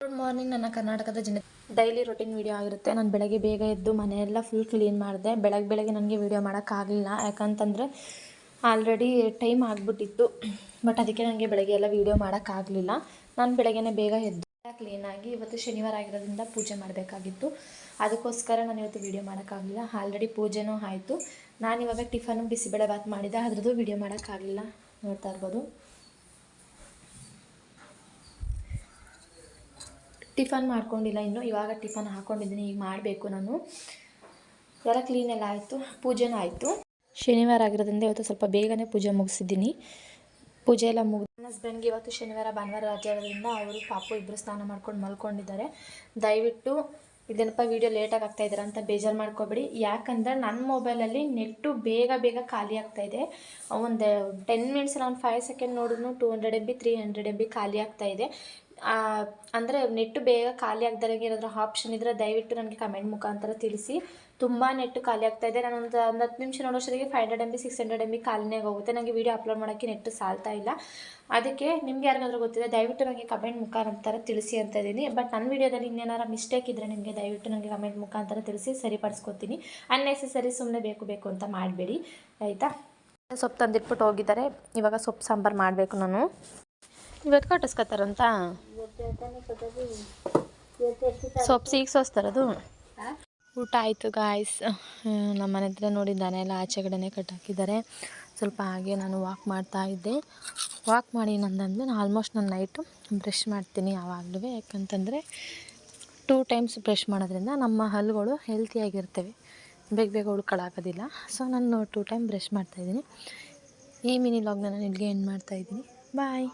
Good morning. ನನ್ನ ಕರ್ನಾಟಕದ ಜನ ಡೈಲಿ ರೊಟೀನ್ ವೀಡಿಯೋ ಆಗಿರುತ್ತೆ. ನಾನು ಬೆಳಗ್ಗೆ ಬೇಗ ಎದ್ದು ಮನೆಯೆಲ್ಲ ಫುಲ್ ಕ್ಲೀನ್ ಮಾಡಿದೆ. ಬೆಳಗ್ಗೆ ನನಗೆ ವೀಡಿಯೋ ಮಾಡೋಕ್ಕಾಗಲಿಲ್ಲ, ಯಾಕಂತಂದರೆ ಆಲ್ರೆಡಿ ಟೈಮ್ ಆಗಿಬಿಟ್ಟಿತ್ತು. ಬಟ್ ಅದಕ್ಕೆ ನನಗೆ ಬೆಳಗ್ಗೆ ಎಲ್ಲ ವೀಡಿಯೋ ಮಾಡೋಕ್ಕಾಗಲಿಲ್ಲ. ನಾನು ಬೆಳಗ್ಗೆನೇ ಬೇಗ ಎದ್ದು ಕ್ಲೀನಾಗಿ, ಇವತ್ತು ಶನಿವಾರ ಆಗಿರೋದ್ರಿಂದ ಪೂಜೆ ಮಾಡಬೇಕಾಗಿತ್ತು. ಅದಕ್ಕೋಸ್ಕರ ನಾನು ಇವತ್ತು ವೀಡಿಯೋ ಮಾಡೋಕ್ಕಾಗಲಿಲ್ಲ. ಆಲ್ರೆಡಿ ಪೂಜೆನೂ ಆಯಿತು. ನಾನು ಇವಾಗ ಟಿಫನು ಬಿಸಿಬೇಳೆ ಬಾತ್ ಮಾಡಿದ್ದೆ, ಅದ್ರದ್ದು ವೀಡಿಯೋ ಮಾಡೋಕ್ಕಾಗಲಿಲ್ಲ. ನೋಡ್ತಾ ಇರ್ಬೋದು. ಟಿಫನ್ ಮಾಡ್ಕೊಂಡಿಲ್ಲ ಇನ್ನು, ಇವಾಗ ಟಿಫನ್ ಹಾಕ್ಕೊಂಡಿದ್ದೀನಿ. ಈಗ ಮಾಡಬೇಕು ನಾನು. ಎಲ್ಲ ಕ್ಲೀನ್ ಎಲ್ಲ ಆಯಿತು, ಪೂಜೆನೂ ಆಯಿತು. ಶನಿವಾರ ಆಗಿರೋದ್ರಿಂದ ಇವತ್ತು ಸ್ವಲ್ಪ ಬೇಗನೆ ಪೂಜೆ ಮುಗಿಸಿದ್ದೀನಿ. ಪೂಜೆ ಎಲ್ಲ ಮುಗಿದು ನನ್ನ ಹಸ್ಬೆಂಡ್ಗೆ ಇವತ್ತು ಶನಿವಾರ ಭಾನುವಾರ ರಜೆ ಇರೋದ್ರಿಂದ ಅವರು ಪಾಪು ಇಬ್ಬರು ಸ್ನಾನ ಮಾಡ್ಕೊಂಡು ಮಲ್ಕೊಂಡಿದ್ದಾರೆ. ದಯವಿಟ್ಟು ಇದೇನಪ್ಪ ವೀಡಿಯೋ ಲೇಟಾಗಿ ಆಗ್ತಾಯಿದ್ದಾರೆ ಅಂತ ಬೇಜಾರು ಮಾಡ್ಕೋಬೇಡಿ. ಯಾಕಂದರೆ ನನ್ನ ಮೊಬೈಲಲ್ಲಿ ನೆಟ್ಟು ಬೇಗ ಖಾಲಿ ಆಗ್ತಾಯಿದೆ. ಒಂದು 10 ಮಿನಿಟ್ಸ್ ಒಂದು 5 ಸೆಕೆಂಡ್ ನೋಡಿದ್ರು 200 MB 300 MB ಖಾಲಿ ಆಗ್ತಾಯಿದೆ. ಅಂದರೆ ನೆಟ್ಟು ಬೇಗ ಖಾಲಿ ಆಗ್ದಂಗೆ ಏನಾದರೂ ಆಪ್ಷನ್ ಇದ್ದರೆ ದಯವಿಟ್ಟು ನನಗೆ ಕಮೆಂಟ್ ಮುಖಾಂತರ ತಿಳಿಸಿ. ತುಂಬ ನೆಟ್ಟು ಖಾಲಿ ಆಗ್ತಾಯಿದೆ. ನಾನು ಒಂದು 10 ನಿಮಿಷ ನೋಡೋಷ್ಟೊತ್ತಿಗೆ 500 MB 600 MB ಖಾಲಿನೇ ಹೋಗುತ್ತೆ. ನನಗೆ ವೀಡಿಯೋ ಅಪ್ಲೋಡ್ ಮಾಡೋಕ್ಕೆ ನೆಟ್ಟು ಸಾಲ್ತಾ ಇಲ್ಲ. ಅದಕ್ಕೆ ನಿಮ್ಗೆ ಯಾರಿಗಾದ್ರೂ ಗೊತ್ತಿದೆ ದಯವಿಟ್ಟು ನನಗೆ ಕಮೆಂಟ್ ಮುಖಾಂತರ ತಿಳಿಸಿ ಅಂತ ಇದ್ದೀನಿ. ಬಟ್ ನನ್ನ ವೀಡಿಯೋದಲ್ಲಿ ಇನ್ನೇನಾರು ಮಿಸ್ಟೇಕ್ ಇದ್ದರೆ ನಿಮಗೆ ದಯವಿಟ್ಟು ನನಗೆ ಕಮೆಂಟ್ ಮುಖಾಂತರ ತಿಳಿಸಿ, ಸರಿಪಡಿಸ್ಕೊತೀನಿ. ಅನ್ನೆಸೆಸರಿ ಸುಮ್ಮನೆ ಬೇಕು ಅಂತ ಮಾಡಬೇಡಿ, ಆಯಿತಾ. ಸೊಪ್ಪು ತಂದಿಟ್ಬಿಟ್ಟು ಹೋಗಿದ್ದಾರೆ. ಇವಾಗ ಸೊಪ್ಪು ಸಾಂಬಾರು ಮಾಡಬೇಕು ನಾನು. ಇವತ್ತು ಕಟ್ಟಿಸ್ಕೊತಾರಂತ ಸೊಪ್ಪು ಸೀಗ್ಸೋಸ್ತಾರದು. ಊಟ ಆಯಿತು ಗಾಯ್ಸ್. ನಮ್ಮ ಮನೆ ಹತ್ರ ನೋಡಿ ದನ ಎಲ್ಲ ಆಚೆ ಕಡೆನೇ ಕಟ್ಟಾಕಿದ್ದಾರೆ. ಸ್ವಲ್ಪ ಹಾಗೆ ನಾನು ವಾಕ್ ಮಾಡ್ತಾ ಇದ್ದೆ. ವಾಕ್ ಮಾಡಿ ನಂದಂದ್ಮೇಲೆ ಆಲ್ಮೋಸ್ಟ್ ನಾನು ನೈಟು ಬ್ರಷ್ ಮಾಡ್ತೀನಿ ಯಾವಾಗಲೂ. ಯಾಕಂತಂದರೆ 2 ಟೈಮ್ಸ್ ಬ್ರಷ್ ಮಾಡೋದ್ರಿಂದ ನಮ್ಮ ಹಲ್ಲುಗಳು ಹೆಲ್ತಿಯಾಗಿರ್ತವೆ, ಬೇಗ ಉಳ್ಕೊಳ್ಳೋಗೋದಿಲ್ಲ. ಸೊ ನಾನು 2 ಟೈಮ್ ಬ್ರಷ್ ಮಾಡ್ತಾಯಿದ್ದೀನಿ. ಈ ಮಿನಿ ವ್ಲಾಗ್ನ ನಾನು ಇಲ್ಲಿಗೆ ಎಂಡ್ ಮಾಡ್ತಾಯಿದ್ದೀನಿ. ಬಾಯ್.